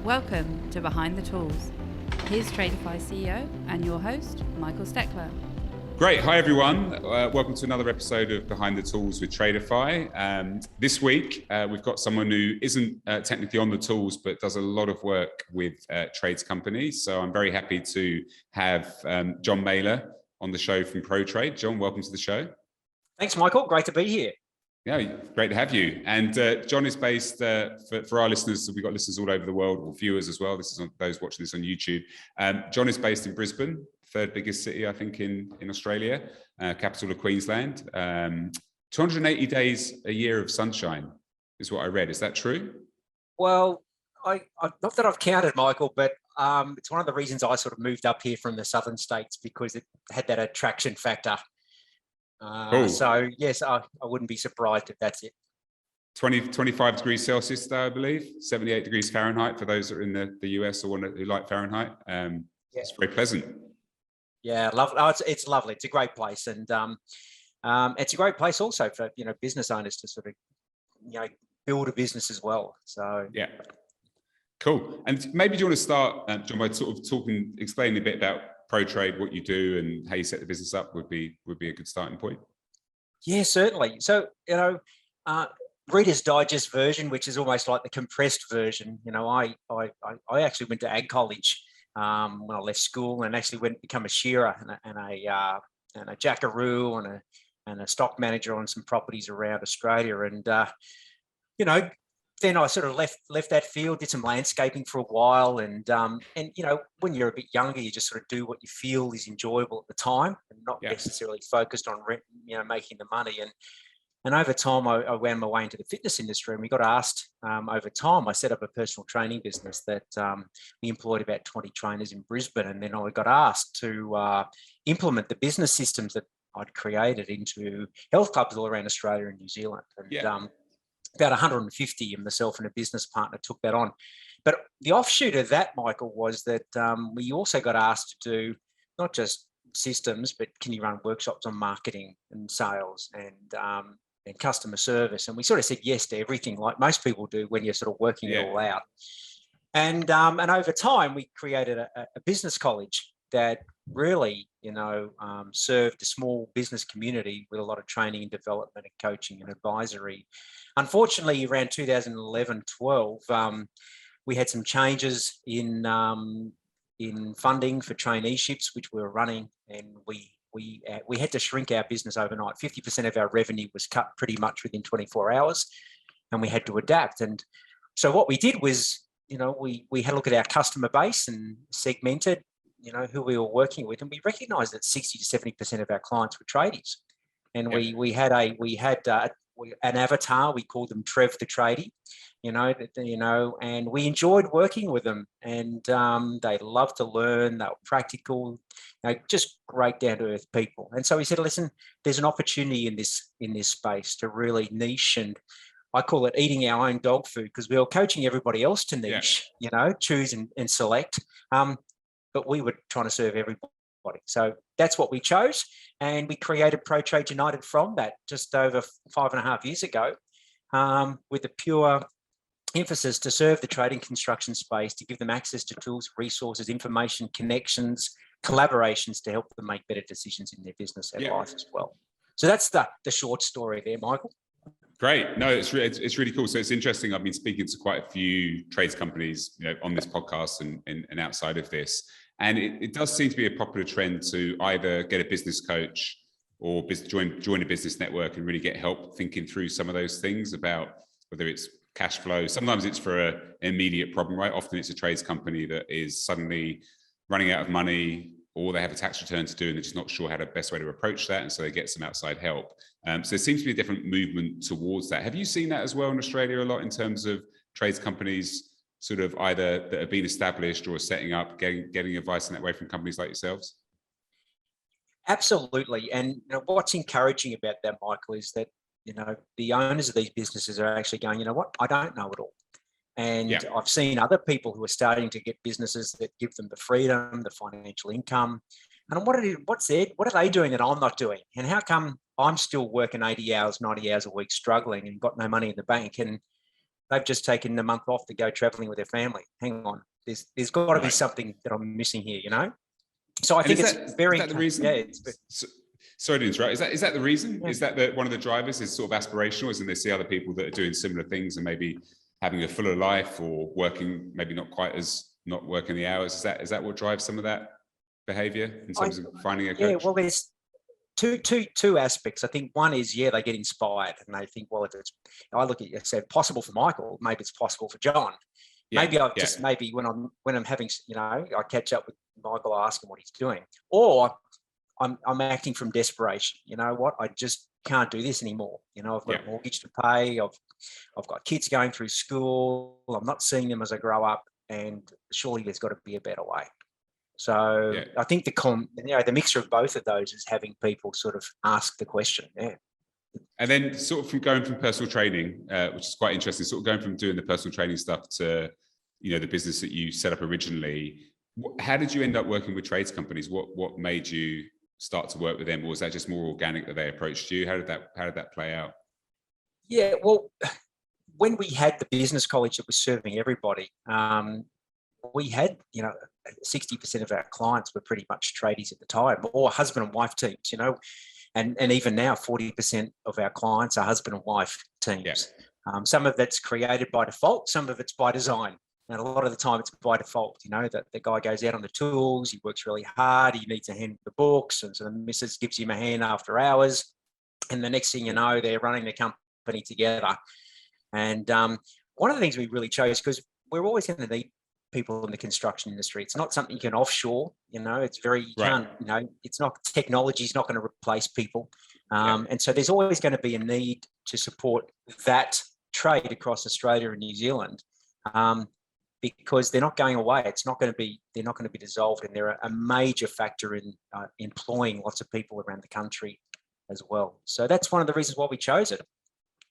Welcome to Behind the Tools. Here's Tradify CEO and your host, Michael Steckler. Great. Hi, everyone. Welcome to another episode of Behind the Tools with Tradify. This week, we've got someone who isn't technically on the tools, but does a lot of work with trades companies. So I'm very happy to have Jon Mailer on the show from ProTrade. Jon, welcome to the show. Thanks, Michael. Great to be here. Yeah, great to have you. And Jon is based, for our listeners, we've got listeners all over the world, or viewers as well. This is on those watching this on YouTube. Jon is based in Brisbane, third biggest city, I think, in Australia, capital of Queensland. 280 days a year of sunshine is what I read. Is that true? Well, I not that I've counted, Michael, but it's one of the reasons I sort of moved up here from the southern states, because it had that attraction factor. So yes, I wouldn't be surprised if that's it. 25 degrees Celsius, though, I believe, 78 degrees Fahrenheit for those that are in the US or who like Fahrenheit. It's very pleasant. Yeah, it's lovely. It's a great place, and it's a great place also for business owners to sort of build a business as well. So yeah, cool. And maybe do you want to start, Jon, by sort of explaining a bit about ProTrade, what you do, and how you set the business up would be a good starting point. Yeah, certainly. So Reader's Digest version, which is almost like the compressed version. I actually went to ag college when I left school, and actually went to become a shearer and a jackaroo and a stock manager on some properties around Australia. And then I sort of left that field, did some landscaping for a while, and when you're a bit younger, you just sort of do what you feel is enjoyable at the time, and not necessarily focused on making the money. And over time, I wound my way into the fitness industry, and we got asked over time. I set up a personal training business that we employed about 20 trainers in Brisbane, and then I got asked to implement the business systems that I'd created into health clubs all around Australia and New Zealand. And about 150, and myself and a business partner took that on. But the offshoot of that, Michael, was that we also got asked to do not just systems, but can you run workshops on marketing and sales and customer service? And we sort of said yes to everything, like most people do when you're sort of working it all out. And over time, we created a business college that really, served a small business community with a lot of training and development and coaching and advisory. Unfortunately, around 2011-12, we had some changes in funding for traineeships, which we were running, and we had to shrink our business overnight. 50% of our revenue was cut pretty much within 24 hours, and we had to adapt. And so what we did was, we had a look at our customer base and segmented who we were working with, and we recognised that 60 to 70% of our clients were tradies, and we had an avatar. We called them Trev the Tradie, and we enjoyed working with them, and they loved to learn. They were practical, just great down to earth people. And so we said, listen, there's an opportunity in this space to really niche, and I call it eating our own dog food, because we were coaching everybody else to niche, choose and select. But we were trying to serve everybody. So that's what we chose. And we created ProTrade United from that just over 5.5 years ago, with a pure emphasis to serve the trading construction space, to give them access to tools, resources, information, connections, collaborations to help them make better decisions in their business and life as well. So that's the short story there, Michael. Great. No, it's really cool. So it's interesting. I've been speaking to quite a few trades companies, on this podcast and outside of this. And it does seem to be a popular trend to either get a business coach or join a business network and really get help thinking through some of those things about whether it's cash flow. Sometimes it's for an immediate problem, right? Often it's a trades company that is suddenly running out of money, or they have a tax return to do and they're just not sure how the best way to approach that. And so they get some outside help. So there seems to be a different movement towards that. Have you seen that as well in Australia a lot, in terms of trades companies sort of either that have been established or setting up, getting advice in that way from companies like yourselves? Absolutely. And what's encouraging about that, Michael, is that, the owners of these businesses are actually going, I don't know it all. And I've seen other people who are starting to get businesses that give them the freedom, the financial income. And what are they doing that I'm not doing? And how come I'm still working 80 hours, 90 hours a week, struggling and got no money in the bank? And they've just taken the month off to go traveling with their family. Hang on, there's got to be Right. something that I'm missing here, you know? So I And think is it's that, very, is that the reason? yeah, it's, Sorry to interrupt. Is that the reason? Yeah. Is that one of the drivers is sort of aspirational? Isn't they see other people that are doing similar things and maybe having a fuller life or working, maybe not working the hours? Is that what drives some of that behavior in terms of finding a coach? Yeah, well, there's two aspects. I think one is, yeah, they get inspired and they think, well, if it's, I look at it, say possible for Michael, maybe it's possible for John. Yeah, Maybe I've just, maybe when I'm having, you know, I catch up with Michael, I ask him what he's doing, or I'm acting from desperation. You know what? I just can't do this anymore. You know, I've got a mortgage to pay. I've got kids going through school. I'm not seeing them as I grow up, and surely there's got to be a better way. So I think the mixture of both of those is having people sort of ask the question. Yeah. And then sort of from going from personal training, which is quite interesting, sort of going from doing the personal training stuff to, you know, the business that you set up originally. How did you end up working with trades companies? What made you start to work with them, or was that just more organic that they approached you? How did that play out? Yeah, well, when we had the business college that was serving everybody, we had, you know, 60% of our clients were pretty much tradies at the time, or husband and wife teams, you know, and even now 40% of our clients are husband and wife teams. Yeah. Some of that's created by default, some of it's by design. And a lot of the time it's by default, you know, that the guy goes out on the tools, he works really hard, he needs a hand with the books, and so the missus gives him a hand after hours. And the next thing you know, they're running the company together. And one of the things we really chose, because we're always going to need people in the construction industry. It's not something you can offshore, you know, it's very, you can't, you know, it's not, technology's not going to replace people. And so there's always going to be a need to support that trade across Australia and New Zealand. Because they're not going away. They're not going to be dissolved, and they're a major factor in employing lots of people around the country as well. So that's one of the reasons why we chose it.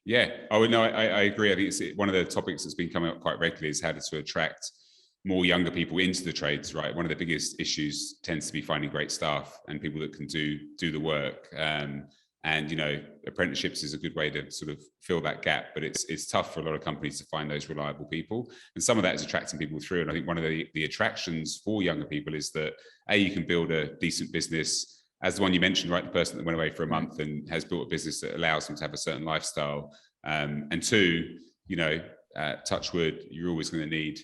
Yeah, I agree. I think it's one of the topics that's been coming up quite regularly is how to attract more younger people into the trades, right? One of the biggest issues tends to be finding great staff and people that can do the work. And, you know, apprenticeships is a good way to sort of fill that gap, but it's tough for a lot of companies to find those reliable people. And some of that is attracting people through. And I think one of the attractions for younger people is that, you can build a decent business, as the one you mentioned, right? The person that went away for a month and has built a business that allows them to have a certain lifestyle. And two, you know, touch wood, you're always going to need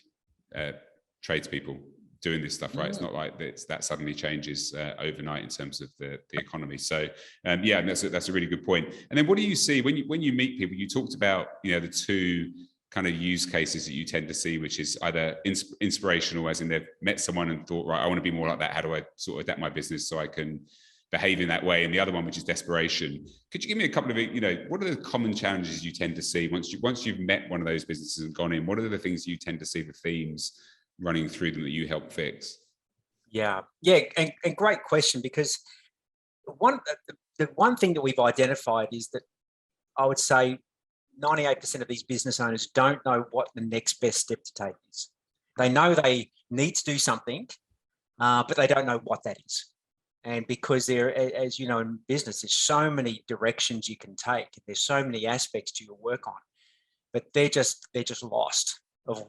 tradespeople doing this stuff, right? It's not like that suddenly changes overnight in terms of the economy. So yeah, and that's a really good point. And then what do you see when you meet people? You talked about, you know, the two kind of use cases that you tend to see, which is either inspirational, as in they've met someone and thought, right, I want to be more like that. How do I sort of adapt my business so I can behave in that way? And the other one, which is desperation. Could you give me a couple of, you know, what are the common challenges you tend to see once you've met one of those businesses and gone in? What are the things you tend to see, the themes running through them that you help fix? Yeah, and great question, because the one thing that we've identified is that I would say 98% of these business owners don't know what the next best step to take is. They know they need to do something, but they don't know what that is. And because there, as you know, in business, there's so many directions you can take. There's so many aspects to your work on, but they're just lost of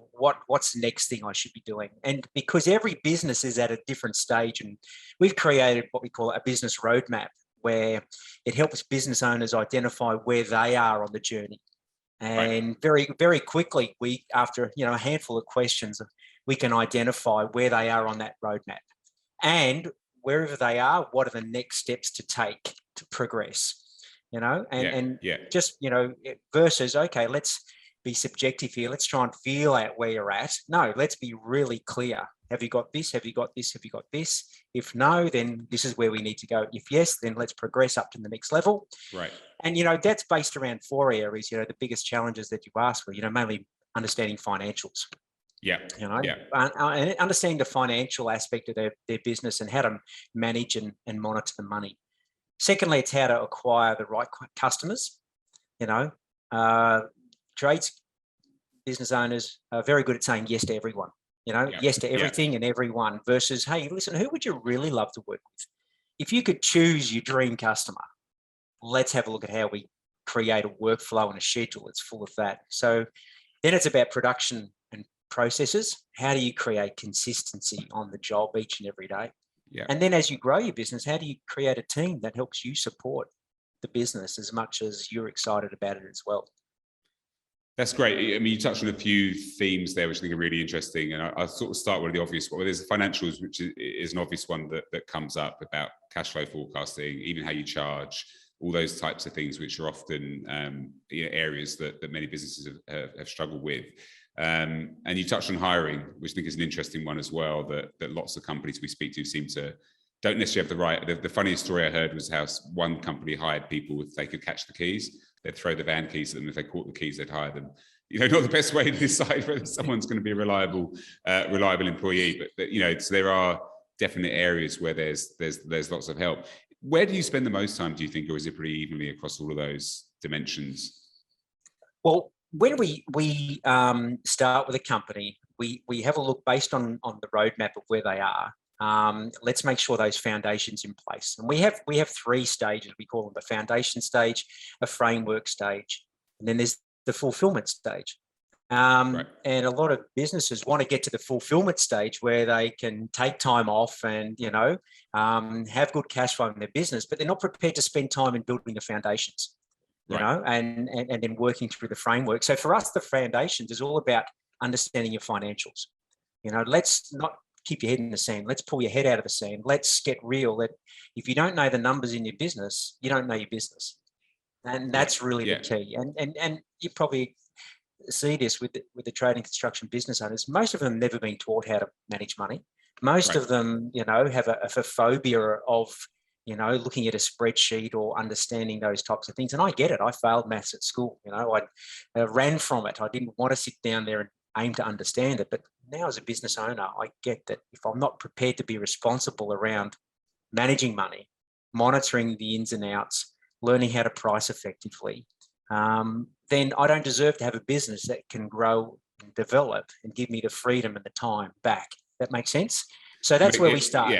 what's the next thing I should be doing. And because every business is at a different stage, and we've created what we call a business roadmap, where it helps business owners identify where they are on the journey. And very, very quickly, after, you know, a handful of questions, we can identify where they are on that roadmap. And wherever they are, what are the next steps to take to progress, you know, and just, you know, versus, okay, let's be subjective here. Let's try and feel out where you're at. No, let's be really clear. Have you got this? Have you got this? Have you got this? If no, then this is where we need to go. If yes, then let's progress up to the next level. Right. And, you know, that's based around 4 areas. You know, the biggest challenges that you asked were, you know, mainly understanding financials. Yeah. You know, and understanding the financial aspect of their business and how to manage and monitor the money. Secondly, it's how to acquire the right customers. You know, trades business owners are very good at saying yes to everyone. You know, yes to everything and everyone, versus, hey, listen, who would you really love to work with? If you could choose your dream customer, let's have a look at how we create a workflow and a schedule that's full of that. So Then it's about production and processes. How do you create consistency on the job each and every day? Yeah. And then as you grow your business, how do you create a team that helps you support the business as much as you're excited about it as well? That's great. I mean, you touched on a few themes there, which I think are really interesting. And I'll sort of start with the obvious one. There's the financials, which is an obvious one that comes up about cash flow forecasting, even how you charge, all those types of things, which are often areas that many businesses have struggled with. And you touched on hiring, which I think is an interesting one as well, that lots of companies we speak to seem to don't necessarily have the right. The funniest story I heard was how one company hired people if they could catch the keys. They'd throw the van keys at them. If they caught the keys, they'd hire them. Not the best way to decide whether someone's going to be a reliable employee. But so there are definite areas where there's lots of help. Where do you spend the most time, do you think, or is it pretty evenly across all of those dimensions? Well, when we start with a company, we have a look based on the roadmap of where they are. Let's make sure those foundations in place. And we have 3 stages. We call them the foundation stage, a framework stage, and then there's the fulfillment stage. Right. And a lot of businesses want to get to the fulfillment stage where they can take time off and have good cash flow in their business, but they're not prepared to spend time in building the foundations. And then working through the framework. So for us, the foundations is all about understanding your financials. Let's not keep your head in the sand. Let's pull your head out of the sand. Let's get real. That if you don't know the numbers in your business, you don't know your business, and that's really the key. And you probably see this with the trade and construction business owners. Most of them never been taught how to manage money. Most of them, have a phobia of looking at a spreadsheet or understanding those types of things. And I get it. I failed maths at school. I ran from it. I didn't want to sit down there and aim to understand it. But now as a business owner, I get that if I'm not prepared to be responsible around managing money, monitoring the ins and outs, learning how to price effectively, then I don't deserve to have a business that can grow and develop and give me the freedom and the time back. That makes sense? So that's where we start.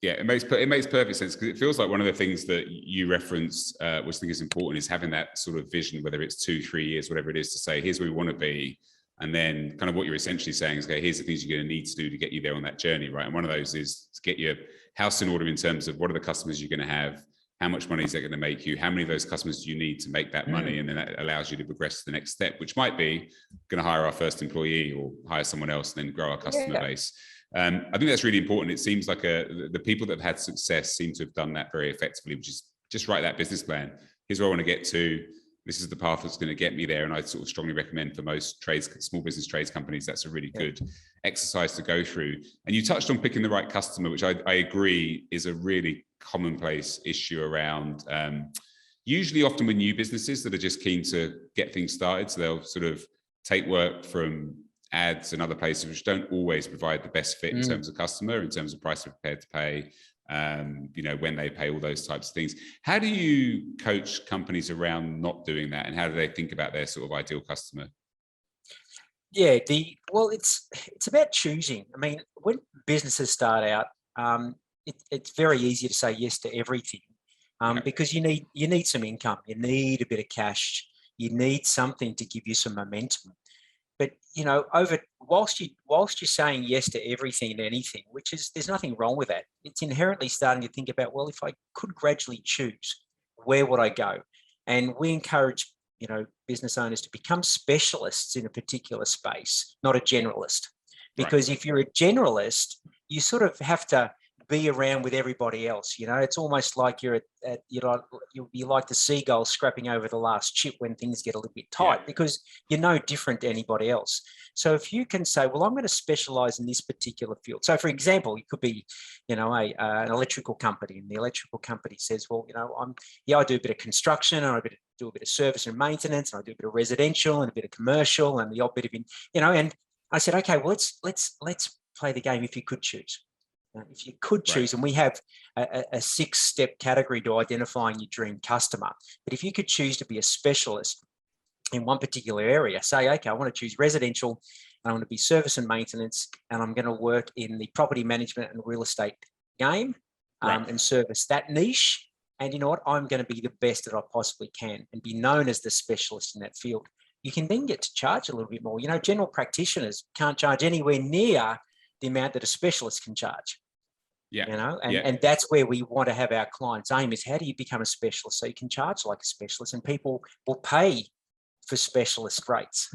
Yeah, it makes perfect sense, because it feels like one of the things that you referenced, which I think is important, is having that sort of vision, whether it's 2-3 years, whatever it is, to say, here's where we want to be. And then kind of what you're essentially saying is, okay, here's the things you're going to need to do to get you there on that journey, right? And one of those is to get your house in order in terms of what are the customers you're going to have, how much money is that going to make you, how many of those customers do you need to make that money? And then that allows you to progress to the next step, which might be going to hire our first employee or hire someone else and then grow our customer base. I think that's really important. It seems like the people that have had success seem to have done that very effectively, which is just write that business plan. Here's where I want to get to. This is the path that's going to get me there. And I sort of strongly recommend for most small business trades companies, that's a really good exercise to go through. And you touched on picking the right customer, which I agree is a really commonplace issue around usually often with new businesses that are just keen to get things started. So they'll sort of take work from ads and other places which don't always provide the best fit in terms of customer, in terms of price they're prepared to pay, when they pay, all those types of things. How do you coach companies around not doing that, and how do they think about their sort of ideal customer? Yeah, it's about choosing. I mean, when businesses start out, it's very easy to say yes to everything because you need some income, you need a bit of cash, you need something to give you some momentum. But whilst you're saying yes to everything and anything, there's nothing wrong with that. It's inherently starting to think about, well, if I could gradually choose, where would I go? And we encourage business owners to become specialists in a particular space, not a generalist. Because if you're a generalist, you sort of have to be around with everybody else. It's almost like you'll be like the seagull scrapping over the last chip when things get a little bit tight, because you're no different to anybody else. So if you can say, well, I'm going to specialize in this particular field. So for example, it could be, an electrical company, and the electrical company says, well, I do a bit of construction, and I do a bit of service and maintenance, and I do a bit of residential and a bit of commercial and the odd bit of, and I said, okay, well, let's play the game if you could choose. If you could choose, and we have a 6-step category to identifying your dream customer. But if you could choose to be a specialist in one particular area, say, okay, I want to choose residential, and I want to be service and maintenance, and I'm going to work in the property management and real estate game and service that niche. And you know what? I'm going to be the best that I possibly can and be known as the specialist in that field. you can then get to charge a little bit more. General practitioners can't charge anywhere near the amount that a specialist can charge. Yeah. And that's where we want to have our clients' aim is, how do you become a specialist so you can charge like a specialist, and people will pay for specialist rates.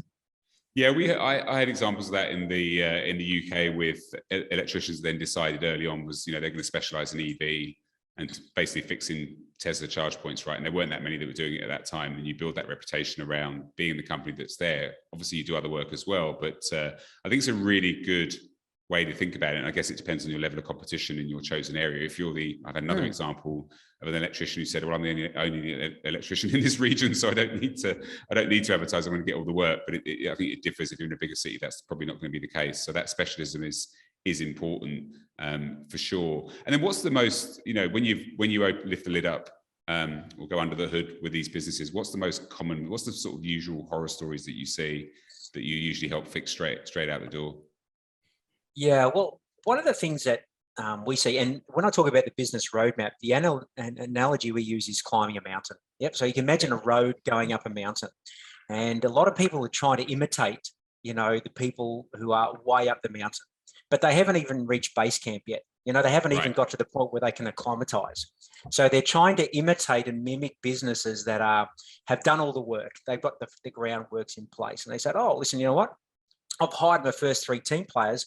Yeah, I had examples of that in the UK with electricians. Then decided early on was they're going to specialize in EV and basically fixing Tesla charge points, right? And there weren't that many that were doing it at that time. And you build that reputation around being the company that's there. Obviously, you do other work as well, but I think it's a really good way to think about it. And I guess it depends on your level of competition in your chosen area. If you're I've had another example of an electrician who said, well, I'm the only electrician in this region, so I don't need to advertise. I'm going to get all the work. But I think it differs. If you're in a bigger city, that's probably not going to be the case. So that specialism is important for sure. And then what's the most, when you lift the lid up or go under the hood with these businesses, what's the sort of usual horror stories that you see that you usually help fix straight out the door? Yeah, well, one of the things that we see, and when I talk about the business roadmap, the analogy we use is climbing a mountain. Yep. So you can imagine a road going up a mountain, and a lot of people are trying to imitate, the people who are way up the mountain, but they haven't even reached base camp yet. They haven't even got to the point where they can acclimatize. So they're trying to imitate and mimic businesses that have done all the work. They've got the groundworks in place, and they said, oh, listen, you know what? I've hired my first 3 team players.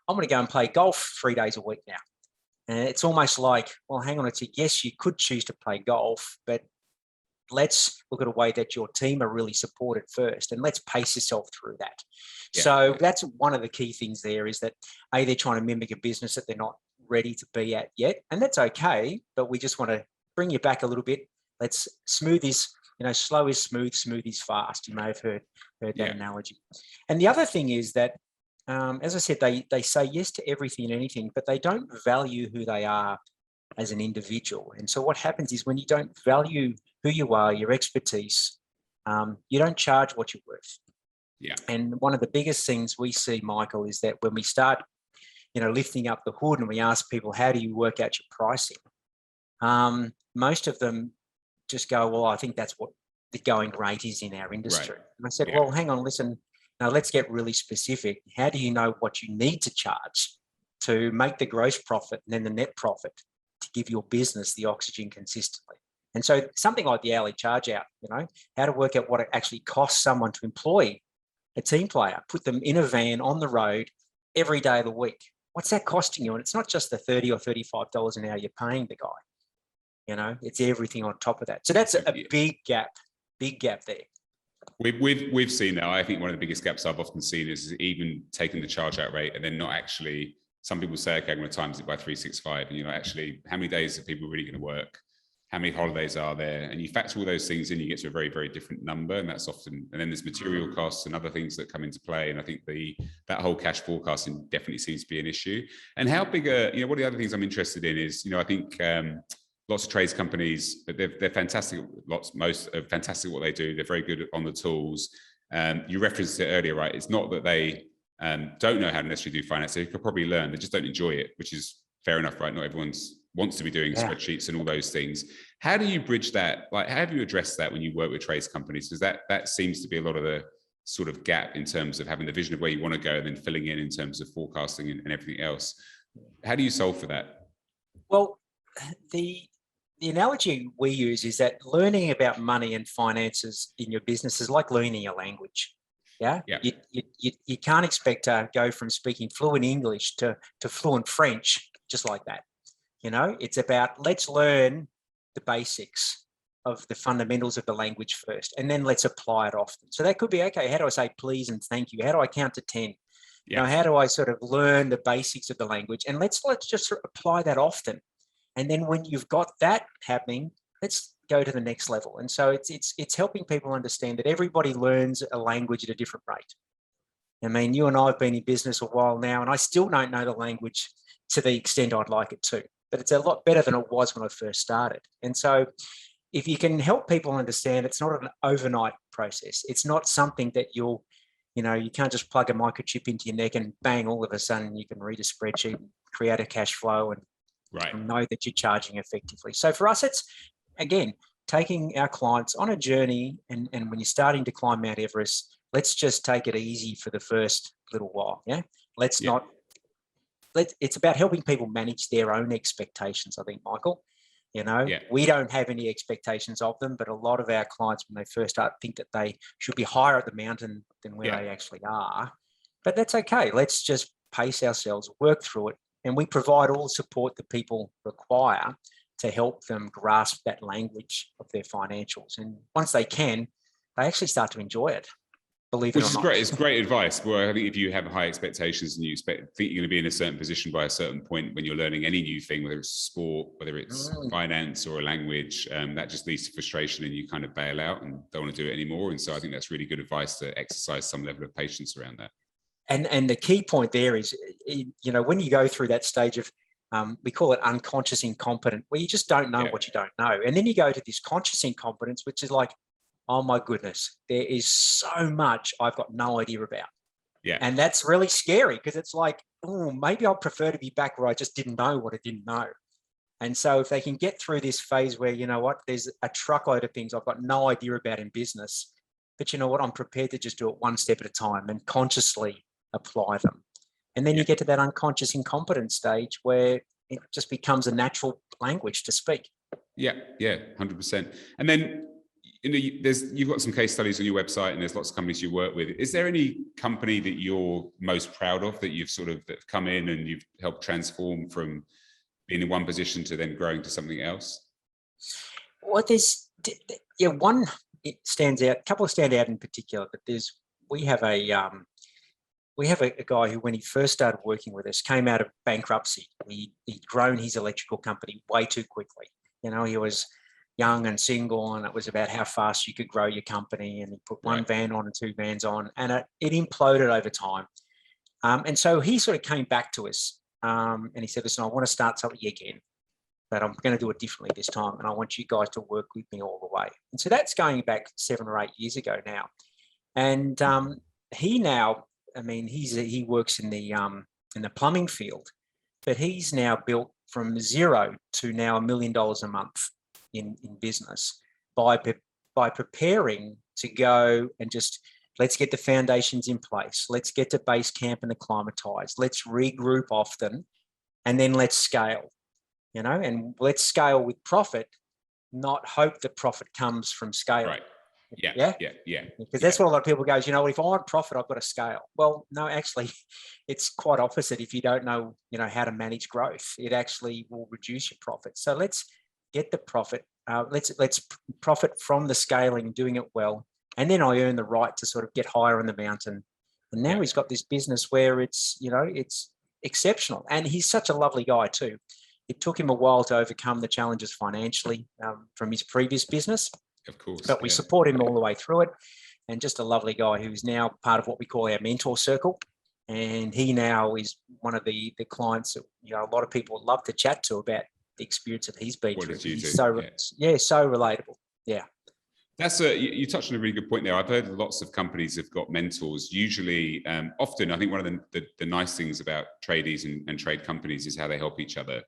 I'm going to go and play golf 3 days a week now. And it's almost like, well, hang on a tick. Yes, you could choose to play golf, but let's look at a way that your team are really supported first, and let's pace yourself through that. Yeah. So that's one of the key things there, is that they're trying to mimic a business that they're not ready to be at yet. And that's okay, but we just want to bring you back a little bit. Let's smooth this, slow is smooth, smooth is fast. You may have heard that analogy. And the other thing is that, as I said, they say yes to everything and anything, but they don't value who they are as an individual. And so what happens is, when you don't value who you are, your expertise, you don't charge what you're worth. Yeah. And one of the biggest things we see, Michael, is that when we start, lifting up the hood and we ask people, how do you work out your pricing? Most of them just go, well, I think that's what the going rate is in our industry. Right. And I said, well, hang on, listen. Now, let's get really specific. How do you know what you need to charge to make the gross profit and then the net profit to give your business the oxygen consistently? And so something like the hourly charge out, how to work out what it actually costs someone to employ a team player, put them in a van on the road every day of the week. What's that costing you? And it's not just the $30 or $35 an hour you're paying the guy. It's everything on top of that. So that's a big gap there. We've seen that. I think one of the biggest gaps I've often seen is even taking the charge out rate and then not actually. Some people say, okay, I'm going to times it by 365, and actually, how many days are people really going to work? How many holidays are there? And you factor all those things in, you get to a very, very different number, and that's often. And then there's material costs and other things that come into play. And I think that whole cash forecasting definitely seems to be an issue. And how big one of the other things I'm interested in is, I think. Lots of trades companies, they're fantastic. Most are fantastic at what they do. They're very good on the tools. You referenced it earlier, right? It's not that they don't know how to necessarily do finance. They could probably learn. They just don't enjoy it, which is fair enough, right? Not everyone wants to be doing spreadsheets and all those things. How do you bridge that? Like, how have you addressed that when you work with trades companies? Because that seems to be a lot of the sort of gap in terms of having the vision of where you want to go and then filling in terms of forecasting and everything else. How do you solve for that? Well, the analogy we use is that learning about money and finances in your business is like learning a language. Yeah. You can't expect to go from speaking fluent English to fluent French just like that. It's about, let's learn the basics of the fundamentals of the language first, and then let's apply it often. So that could be, okay, how do I say please and thank you? How do I count to 10? How do I sort of learn the basics of the language? And let's just apply that often. And then when you've got that happening, let's go to the next level. And so it's helping people understand that everybody learns a language at a different rate. I mean, you and I have been in business a while now, and I still don't know the language to the extent I'd like it to, but it's a lot better than it was when I first started. And so if you can help people understand, it's not an overnight process. It's not something that you can't just plug a microchip into your neck and bang, all of a sudden you can read a spreadsheet, create a cash flow, and know that you're charging effectively. So for us, it's, again, taking our clients on a journey, and when you're starting to climb Mount Everest, let's just take it easy for the first little while. Yeah. It's about helping people manage their own expectations, I think, Michael. We don't have any expectations of them, but a lot of our clients, when they first start, think that they should be higher at the mountain than where they actually are. But that's okay. Let's just pace ourselves, work through it, and we provide all the support that people require to help them grasp that language of their financials. And once they can, they actually start to enjoy it. Believe it or not. Which is great. It's great advice. Well, I think if you have high expectations and you think you're going to be in a certain position by a certain point when you're learning any new thing, whether it's sport, whether it's finance or a language, that just leads to frustration and you kind of bail out and don't want to do it anymore. And so I think that's really good advice to exercise some level of patience around that. And the key point there is, when you go through that stage of, we call it unconscious incompetent, where you just don't know what you don't know. And then you go to this conscious incompetence, which is like, oh my goodness, there is so much I've got no idea about. Yeah. And that's really scary because it's like, oh, maybe I'd prefer to be back where I just didn't know what I didn't know. And so if they can get through this phase where, there's a truckload of things I've got no idea about in business, but you know what, I'm prepared to just do it one step at a time and consciously apply them. And then you get to that unconscious incompetence stage where it just becomes a natural language to speak. Yeah, 100%. And then, you've got some case studies on your website and there's lots of companies you work with. Is there any company that you're most proud of that you've that have come in and you've helped transform from being in one position to then growing to something else? Well, there's one, it stands out, a couple stand out in particular, but we have a guy who, when he first started working with us, came out of bankruptcy. He'd grown his electrical company way too quickly. He was young and single, and it was about how fast you could grow your company. And he put one van on and two vans on, and it imploded over time. And so he sort of came back to us and he said, listen, I want to start something again, but I'm going to do it differently this time. And I want you guys to work with me all the way. And so that's going back 7 or 8 years ago now. And he now, he works in the plumbing field, but he's now built from zero to now $1 million a month in business by preparing to go and just, let's get the foundations in place. Let's get to base camp and acclimatise. Let's regroup often, and then let's scale, and let's scale with profit, not hope that profit comes from scale. Right. Yeah. Because that's what a lot of people go, if I want profit, I've got to scale. Well, no, actually, it's quite opposite. If you don't know, how to manage growth, it actually will reduce your profit. So let's get the profit. Let's profit from the scaling, doing it well, and then I earn the right to sort of get higher on the mountain. And now he's got this business where it's exceptional, and he's such a lovely guy too. It took him a while to overcome the challenges financially from his previous business. Of course. But we support him all the way through it. And just a lovely guy who's now part of what we call our mentor circle. And he now is one of the clients that a lot of people love to chat to about the experience that he's been through. He's so relatable. Yeah. That's you touched on a really good point there. I've heard lots of companies have got mentors. Usually, often, I think one of the nice things about tradies and trade companies is how they help each other.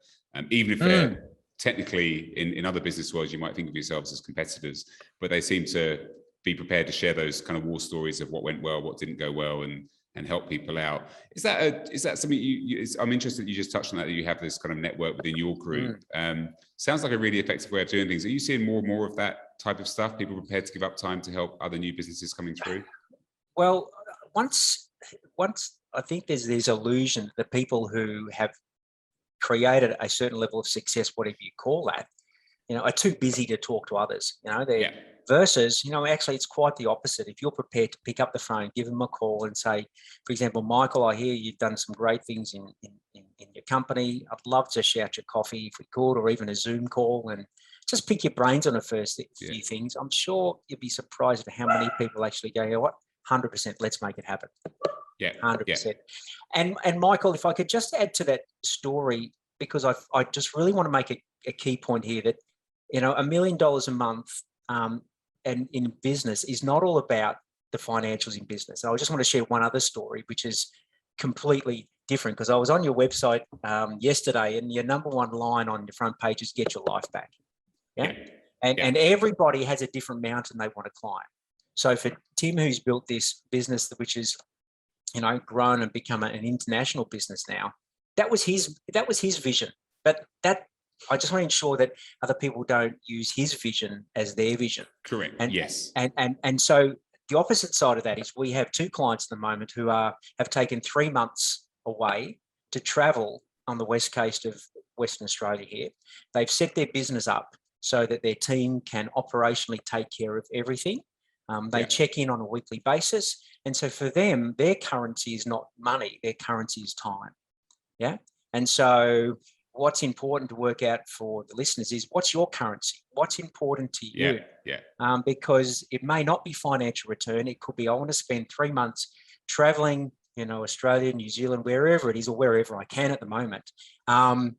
Even if they're technically in other business worlds, you might think of yourselves as competitors, but they seem to be prepared to share those kind of war stories of what went well, what didn't go well, and help people out. Is that something I'm interested that you just touched on that you have this kind of network within your group. Sounds like a really effective way of doing things. Are you seeing more and more of that type of stuff? People prepared to give up time to help other new businesses coming through? Well, once I think there's this illusion that people who have created a certain level of success, whatever you call that, are too busy to talk to others. Versus, actually it's quite the opposite. If you're prepared to pick up the phone, give them a call and say, for example, Michael, I hear you've done some great things in your company. I'd love to shout your coffee if we could, or even a Zoom call, and just pick your brains on the first few things. I'm sure you'd be surprised at how many people actually go, you know what, 100%, let's make it happen. 100%. And Michael, if I could just add to that story, because I just really want to make a key point here that, $1 million a month and in business is not all about the financials in business. I just want to share one other story, which is completely different, because I was on your website yesterday, and your number one line on your front page is "Get your life back." Yeah. And everybody has a different mountain they want to climb. So for Tim, who's built this business, which is, grown and become an international business now, that was his vision. But I just want to ensure that other people don't use his vision as their vision. Correct. Yes. And so the opposite side of that is we have 2 clients at the moment who have taken 3 months away to travel on the west coast of Western Australia here. They've set their business up so that their team can operationally take care of everything. They check in on a weekly basis. And so for them, their currency is not money, their currency is time. Yeah. And so what's important to work out for the listeners is, what's your currency? What's important to you? Because it may not be financial return. It could be, I want to spend 3 months traveling, Australia, New Zealand, wherever it is, or wherever I can at the moment, and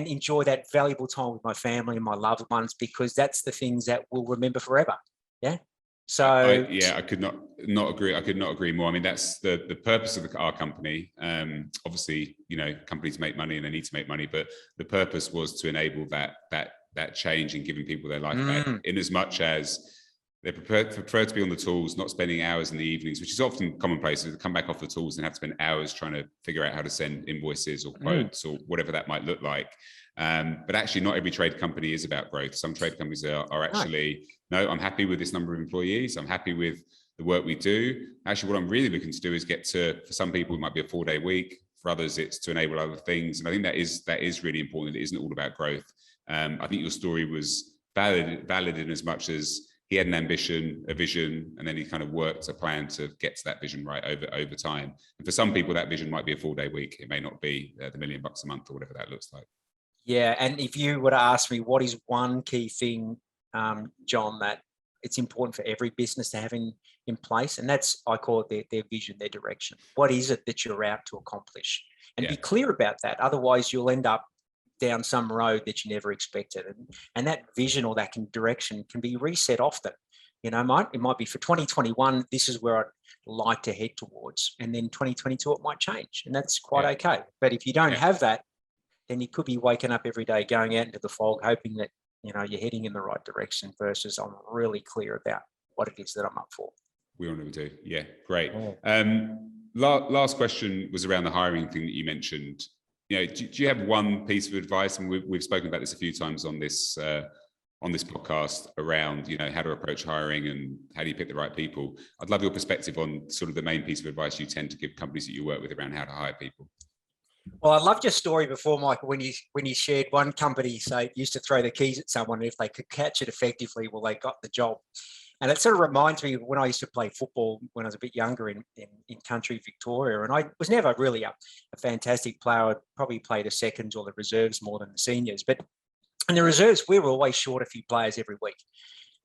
enjoy that valuable time with my family and my loved ones, because that's the things that we'll remember forever. Yeah. So I could not agree. I could not agree more. I mean, that's the purpose of our company. Obviously, companies make money and they need to make money, but the purpose was to enable that change in giving people their life back, in as much as they're prepared to be on the tools, not spending hours in the evenings, which is often commonplace. They come back off the tools and have to spend hours trying to figure out how to send invoices or quotes or whatever that might look like. But actually, not every trade company is about growth. Some trade companies are actually, no, I'm happy with this number of employees. I'm happy with the work we do. Actually, what I'm really looking to do is get to, for some people, it might be a 4-day week. For others, it's to enable other things. And I think that is really important. It isn't all about growth. I think your story was valid in as much as he had an ambition, a vision, and then he kind of worked a plan to get to that vision right over time. And for some people, that vision might be a 4-day week. It may not be the $1 million a month or whatever that looks like. Yeah, and if you were to ask me what is one key thing, John, that it's important for every business to have in place, and that's, I call it their vision, their direction. What is it that you're out to accomplish? And be clear about that. Otherwise, you'll end up down some road that you never expected. And that vision or that direction can be reset often. It might be for 2021, this is where I'd like to head towards. And then 2022, it might change. And that's quite okay. But if you don't have that, then you could be waking up every day, going out into the fog, hoping that, you're heading in the right direction, versus I'm really clear about what it is that I'm up for. We all never do. Yeah, great. Last question was around the hiring thing that you mentioned. Do you have one piece of advice? And we've spoken about this a few times on this podcast around, how to approach hiring and how do you pick the right people? I'd love your perspective on sort of the main piece of advice you tend to give companies that you work with around how to hire people. Well, I loved your story before, Michael, when you shared one company, say, used to throw the keys at someone, and if they could catch it effectively, well, they got the job. And it sort of reminds me of when I used to play football when I was a bit younger in country Victoria. And I was never really a fantastic player. I'd probably play the seconds or the reserves more than the seniors. But in the reserves, we were always short a few players every week.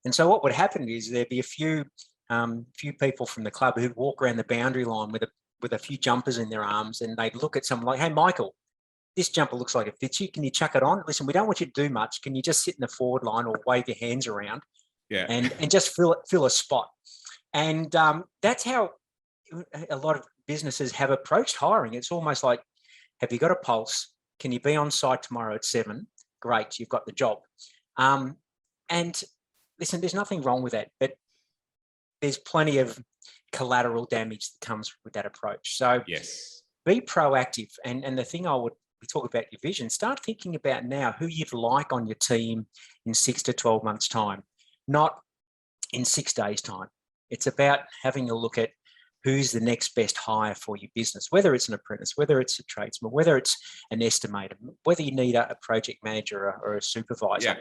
And so what would happen is there'd be a few people from the club who'd walk around the boundary line with a few jumpers in their arms, and they'd look at someone like, "Hey, Michael, this jumper looks like it fits you. Can you chuck it on? Listen, we don't want you to do much. Can you just sit in the forward line or wave your hands around?" And just fill a spot. And that's how a lot of businesses have approached hiring. It's almost like, have you got a pulse? Can you be on site tomorrow at 7? Great, you've got the job. And listen, there's nothing wrong with that, but there's plenty of collateral damage that comes with that approach. So be proactive. And the thing we talk about your vision, start thinking about now who you'd like on your team in 6 to 12 months' time. Not in 6 days' time. It's about having a look at who's the next best hire for your business, whether it's an apprentice, whether it's a tradesman, whether it's an estimator, whether you need a project manager or a supervisor.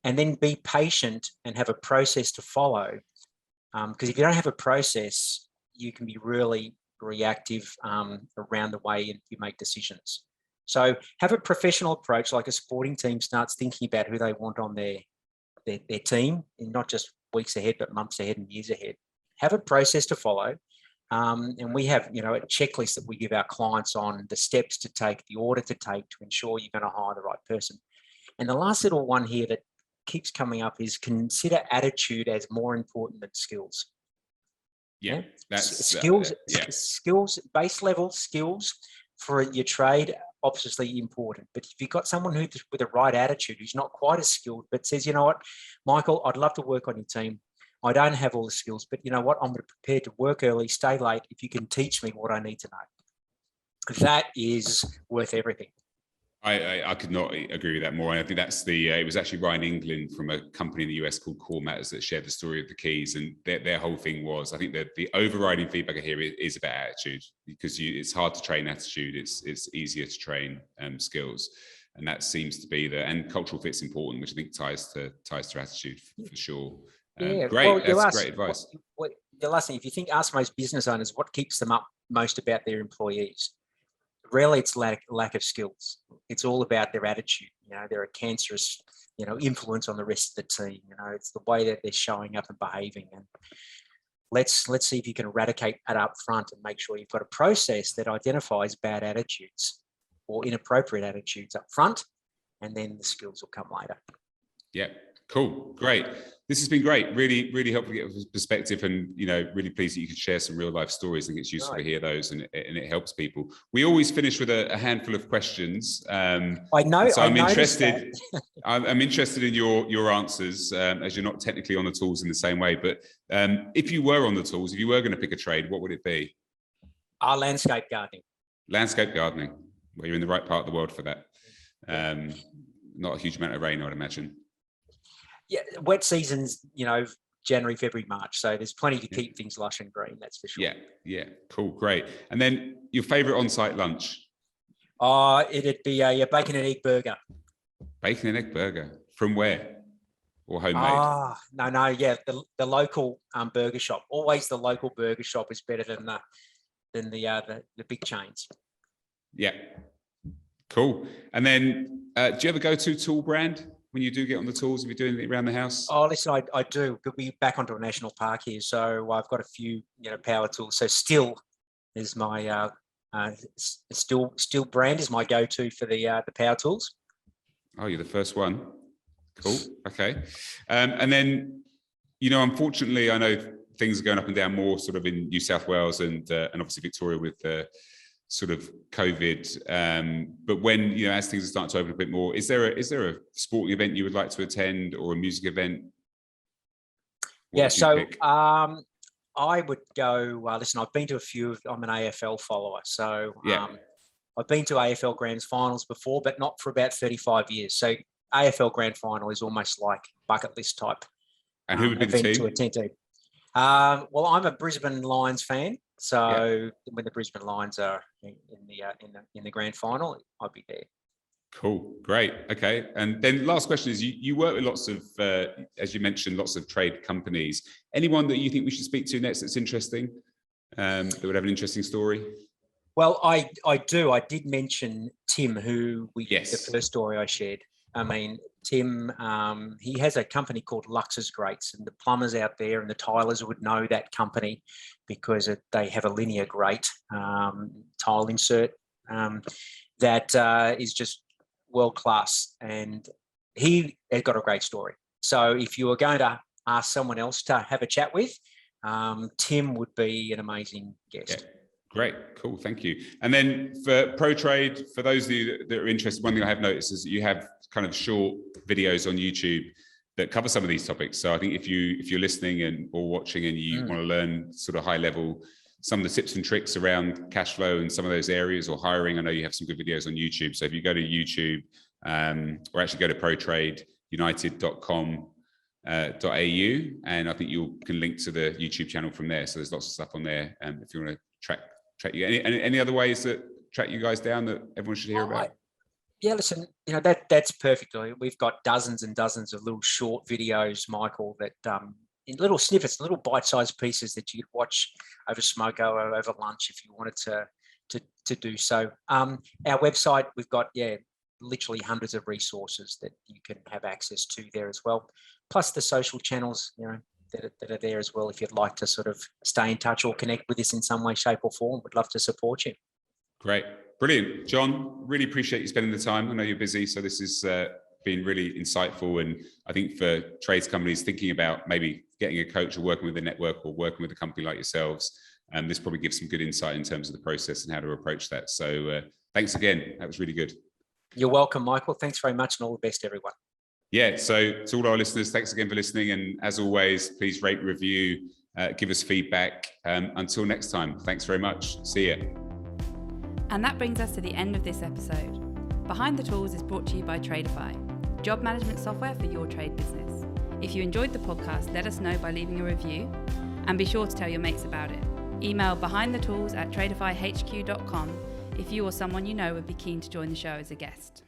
And then be patient and have a process to follow. Because if you don't have a process, you can be really reactive around the way you make decisions. So have a professional approach, like a sporting team starts thinking about who they want on their team, and not just weeks ahead, but months ahead and years ahead. Have a process to follow. And we have, a checklist that we give our clients on the steps to take, the order to take to ensure you're going to hire the right person. And the last little one here that keeps coming up is consider attitude as more important than skills. That's skills, base level skills for your trade obviously important. But if you've got someone who with the right attitude, who's not quite as skilled, but says, you know what, Michael, I'd love to work on your team. I don't have all the skills, but you know what, I'm prepared to work early, stay late, if you can teach me what I need to know. That is worth everything. I could not agree with that more. I think that's it was actually Ryan England from a company in the US called Core Matters that shared the story of the keys, and their whole thing was, I think that the overriding feedback I hear is about attitude, because it's hard to train attitude. It's easier to train skills, and that seems to be and cultural fit's important, which I think ties to attitude for sure. Great, well, that's great advice. The last thing, if you ask most business owners what keeps them up most about their employees, really it's lack of skills. It's all about their attitude. You know, they're a cancerous, influence on the rest of the team. You know, it's the way that they're showing up and behaving. And let's see if you can eradicate that up front and make sure you've got a process that identifies bad attitudes or inappropriate attitudes up front, and then the skills will come later. Yeah. Cool. Great. This has been great. Really, really helpful to get a perspective, and, really pleased that you could share some real life stories. I think it's useful to hear those, and it helps people. We always finish with a handful of questions. I know. So I'm interested. I'm interested in your answers, as you're not technically on the tools in the same way. But if you were on the tools, if you were going to pick a trade, what would it be? Landscape gardening. Landscape gardening. Well, you're in the right part of the world for that. Not a huge amount of rain, I would imagine. Yeah, wet seasons, January, February, March. So there's plenty to keep things lush and green, that's for sure. Yeah, cool, great. And then your favorite on-site lunch? It'd be a bacon and egg burger. Bacon and egg burger. From where? Or homemade? No, yeah, the local burger shop. Always the local burger shop is better than the big chains. Yeah, cool. And then do you ever go to tool brand when you do get on the tools, if you're doing it around the house? Oh, listen, I do. Could be back onto a national park here, so I've got a few, power tools. So Stihl is my Stihl brand is my go-to for the power tools. Oh, you're the first one. Cool. Okay. And then, unfortunately, I know things are going up and down more sort of in New South Wales and obviously Victoria with the sort of COVID, but when, as things are starting to open a bit more, is there a sporting event you would like to attend, or a music event? So I would go, listen, I've been to a few, I'm an AFL follower, so I've been to AFL Grand Finals before, but not for about 35 years. So AFL Grand Final is almost like bucket list type. And who would be the team? To attend to. Well, I'm a Brisbane Lions fan. So when the Brisbane Lions are in the grand final, I'd be there. Cool, great, okay. And then last question is: you work with lots of, as you mentioned, lots of trade companies. Anyone that you think we should speak to next that's interesting, that would have an interesting story? Well, I do. I did mention Tim, who the first story I shared. I mean, Tim, he has a company called Lux's Grates, and the plumbers out there and the tilers would know that company because they have a linear grate tile insert that is just world class, and he has got a great story. So if you were going to ask someone else to have a chat with, Tim would be an amazing guest. Yeah. Great, cool, thank you. And then for ProTrade, for those of you that are interested, one thing I have noticed is that you have kind of short videos on YouTube that cover some of these topics. So I think if you're listening or watching and you want to learn sort of high level, some of the tips and tricks around cash flow and some of those areas, or hiring, I know you have some good videos on YouTube. So if you go to YouTube, or actually go to ProTradeUnited.com, .au, and I think you can link to the YouTube channel from there. So there's lots of stuff on there. If you want to track you, any other ways that track you guys down that everyone should hear about? Yeah, listen, that's perfect. We've got dozens and dozens of little short videos, Michael, that in little snippets, little bite-sized pieces that you could watch over smoke or over lunch if you wanted to do so. Our website, we've got literally hundreds of resources that you can have access to there as well. Plus the social channels, that are there as well. If you'd like to sort of stay in touch or connect with us in some way, shape or form, we'd love to support you. Great. Brilliant. John, really appreciate you spending the time. I know you're busy, so this has been really insightful. And I think for trades companies thinking about maybe getting a coach or working with a network or working with a company like yourselves, this probably gives some good insight in terms of the process and how to approach that. So thanks again. That was really good. You're welcome, Michael. Thanks very much, and all the best, everyone. Yeah, so to all our listeners, thanks again for listening. And as always, please rate, review, give us feedback. Until next time, thanks very much. See ya. And that brings us to the end of this episode. Behind the Tools is brought to you by Tradify, job management software for your trade business. If you enjoyed the podcast, let us know by leaving a review, and be sure to tell your mates about it. Email behindthetools@tradifyhq.com if you or someone you know would be keen to join the show as a guest.